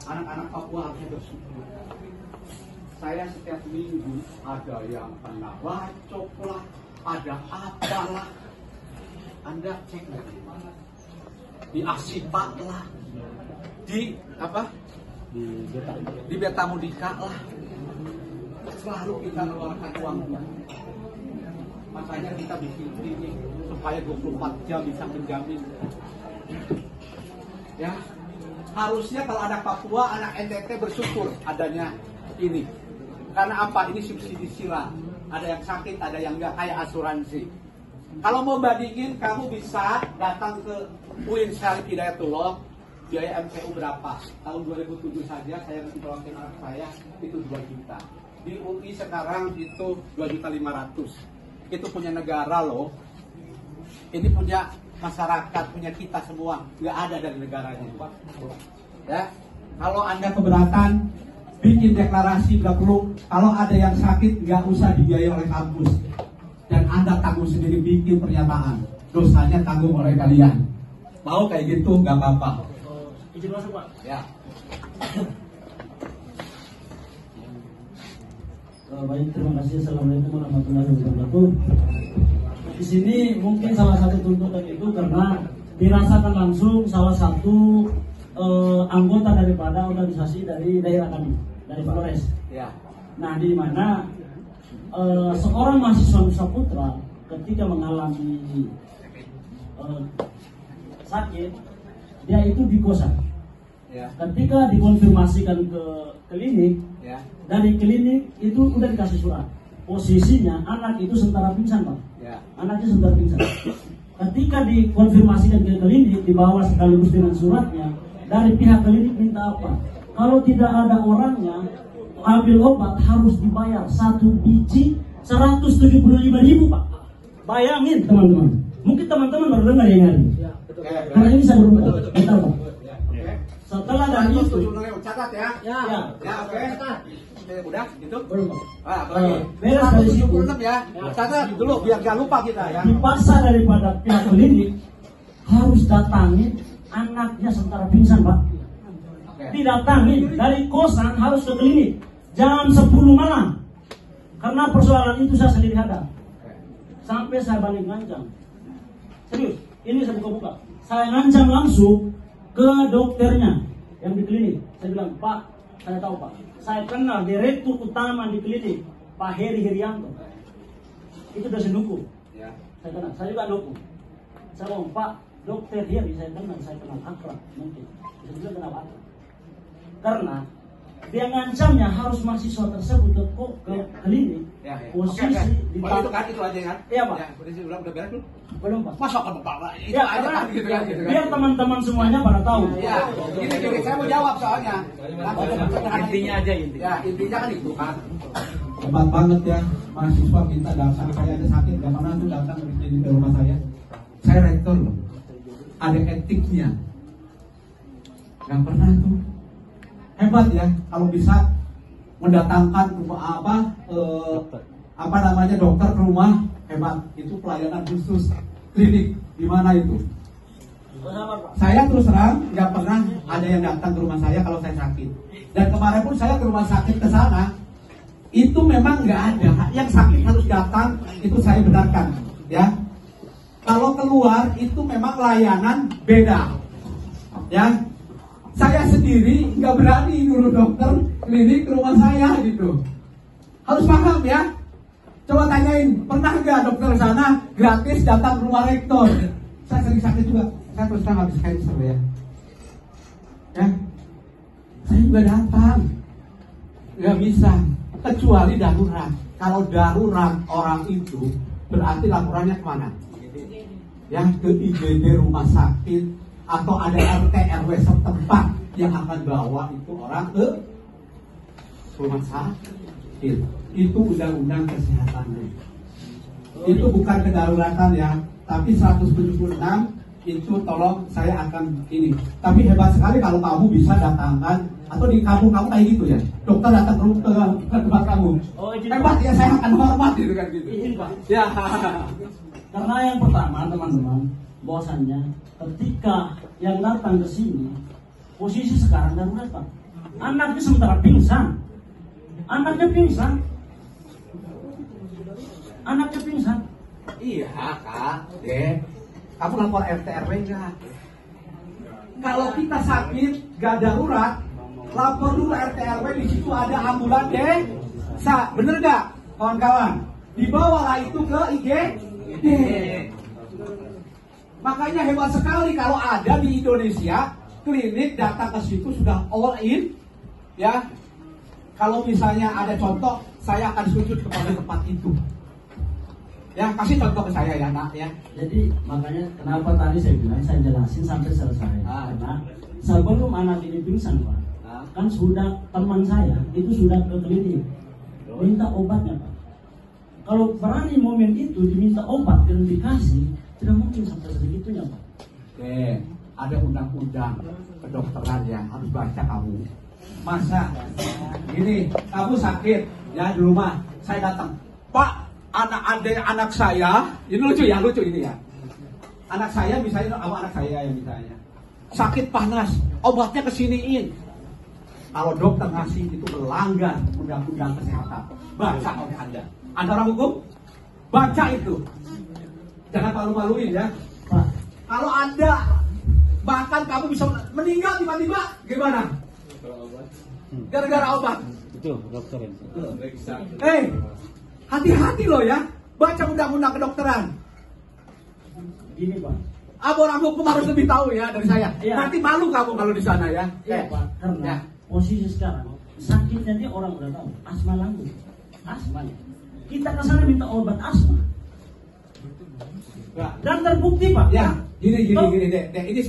anak-anak Papua harusnya bersyukur. Saya setiap minggu ada yang kena bacok lah, ada apalah. Anda cek di Asipa lah, di apa? Di Betamudika lah. Selalu kita mengeluarkan uang. Makanya kita bikin klinik supaya 24 jam bisa menjamin. Ya, harusnya kalau anak Papua, anak NTT bersyukur adanya ini. Karena apa? Ini subsidi sila. Ada yang sakit, ada yang enggak, kayak asuransi. Kalau mau bandingin, kamu bisa datang ke UIN Syarif Hidayatullah. Biaya MCU berapa? Tahun 2007 saja saya mencalonkan anak saya itu 2 juta. Di UI sekarang itu 2.500.000. Itu punya negara loh. Ini punya masyarakat, punya kita semua. Nggak ada dari negaranya. Ya, kalau Anda keberatan, bikin deklarasi, nggak perlu. Kalau ada yang sakit, nggak usah dibiayai oleh kampus. Dan Anda tanggung sendiri, bikin pernyataan. Dosanya tanggung oleh kalian. Mau kayak gitu, nggak apa-apa. Izin masuk, Pak. Ya. Baik, terima kasih. Assalamualaikum warahmatullahi wabarakatuh. Di sini mungkin salah satu tuntutan itu karena dirasakan langsung salah satu anggota daripada organisasi dari daerah kami, dari Polres. Ya. Nah, di mana seorang mahasiswa Nusa Putra ketika mengalami sakit, dia itu di kosan. Ya. Ketika dikonfirmasikan ke klinik, Ya. dari klinik itu udah dikasih surat. Posisinya anak itu sementara pingsan, Pak. Ya. Anaknya sementara pingsan. Ketika dikonfirmasikan ke klinik, dibawa sekaligus dengan suratnya, dari pihak klinik minta apa? Kalau tidak ada orangnya, ambil obat harus dibayar 1 biji 175.000, Pak. Bayangin, teman-teman. Mungkin teman-teman baru dengar yang hari. Karena ini saya baru tahu, Pak. Setelah dari itu, Catat ya. ya, Ya, oke. Udah, gitu. belum, Pak. Oke. Beres dari situ. 176 ya. Catat dulu biar gak lupa kita ya. Dipaksa daripada pihak klinik harus datangi anaknya sementara pingsan, Pak. Oke. Didatangi dari kosan harus ke klinik jam 10 malam. Karena persoalan itu saya sendiri hadap. Sampai saya balik ngancam. Serius, ini saya buka-buka. Saya ngancam langsung ke dokternya yang di klinik. Saya bilang, Pak, saya tahu, Pak. Saya kenal direktur utama di klinik, Pak Heri Herianto. Itu dosen hukum. Ya. Saya kenal, saya juga dukung. Saya ngomong, Pak, dokter Heri saya kenal akrab mungkin. Saya bilang kenapa akrab? Karena dia ngancamnya harus mahasiswa tersebut ke klinik. Ya, ya. Posisi Oke. di Oh, itu kan, itu aja kan? Iya, Pak. Ya, udah beres belum? belum, Pak. Masa kan Bapak? Itu Ya, aja karena kan gitu kan, gitu kan. biar teman-teman semuanya pada tahu. Ya, gini, saya mau jawab soalnya. Intinya aja, intinya. Ya, intinya kan itu kan. Hebat banget ya, mahasiswa kita datang, saya ada sakit, gak mana tuh datang ke rumah saya. Saya rektor loh, ada etiknya. Gak pernah tuh. Hebat ya, kalau bisa mendatangkan apa namanya dokter ke rumah, hebat. Itu pelayanan khusus klinik di mana itu. Saya terus terang nggak pernah ada yang datang ke rumah saya kalau saya sakit. Dan kemarin pun saya ke rumah sakit ke sana, itu memang nggak ada. Yang sakit harus datang, itu saya benarkan. Ya, kalau keluar itu memang layanan beda. Ya, saya sendiri nggak berani nyuruh dokter klinik ke rumah saya gitu. Harus paham ya. Coba tanyain, pernah nggak dokter sana gratis datang ke rumah rektor? Saya sering sakit juga. Saya terus terang habis cancer ya. Ya, saya juga datang. Nggak bisa, kecuali darurat. Kalau darurat orang itu berarti laporannya kemana? Ya, ke IGD rumah sakit atau ada RT RW setempat yang akan bawa itu orang ke rumah sakit. Itu undang-undang kesehatannya. Itu bukan kedaruratan ya, tapi 176 itu tolong saya akan ini. Tapi hebat sekali kalau kamu bisa datangkan atau di kampung kamu kayak gitu ya. Dokter datang ke tempat kamu. Oh, hebat ya, saya akan hormat gitu kan gitu. Izin, Pak. Ya. Karena yang pertama teman-teman, bahwasannya ketika yang datang ke sini posisi sekarang darurat, Pak. Anaknya sementara pingsan. Anaknya pingsan. Iya kak, kamu lapor RT RW enggak? Kalau kita sakit, gak darurat, lapor dulu RT RW, di situ ada ambulan desa, bener gak kawan-kawan? Dibawalah itu ke IGD. Makanya hebat sekali kalau ada di Indonesia klinik datang ke situ sudah all in, ya. Kalau misalnya ada contoh, saya akan sujud kepada tempat itu. Ya, kasih contoh ke saya ya, nak ya. Jadi makanya kenapa tadi saya bilang saya jelasin sampai selesai. Karena sebelum anak ini pingsan, Pak, kan sudah teman saya itu sudah ke klinik minta obatnya, Pak. Kalau berani momen itu diminta obat dan dikasih, tidak mungkin sampai segitunya, Pak. Oke, ada undang-undang kedokteran yang harus baca kamu. Masa ini kamu sakit ya di rumah, saya datang, Pak, anak saya, ini lucu ini ya. Anak saya misalnya, anak saya yang misalnya sakit panas, obatnya kesiniin. Kalau dokter ngasih itu melanggar undang-undang kesehatan. Baca oleh Anda. Anda orang hukum, baca itu. Jangan malu-maluin ya. Pak, kalau Anda bahkan kamu bisa meninggal tiba-tiba, gimana? Gara-gara obat. Itu dokter itu. Hati-hati loh ya, baca undang-undang kedokteran. Gini, Pak. Orang hukum harus lebih tahu ya dari saya. Iya. Nanti malu kamu kalau di sana ya. Iya, Pak. Karena Ya. posisi sekarang sakitnya dia orang udah tahu, asma lambung. Asma. Kita ke sana minta obat asma. Ya. Dan terbukti, Pak. Ya, gini, Dek. Ini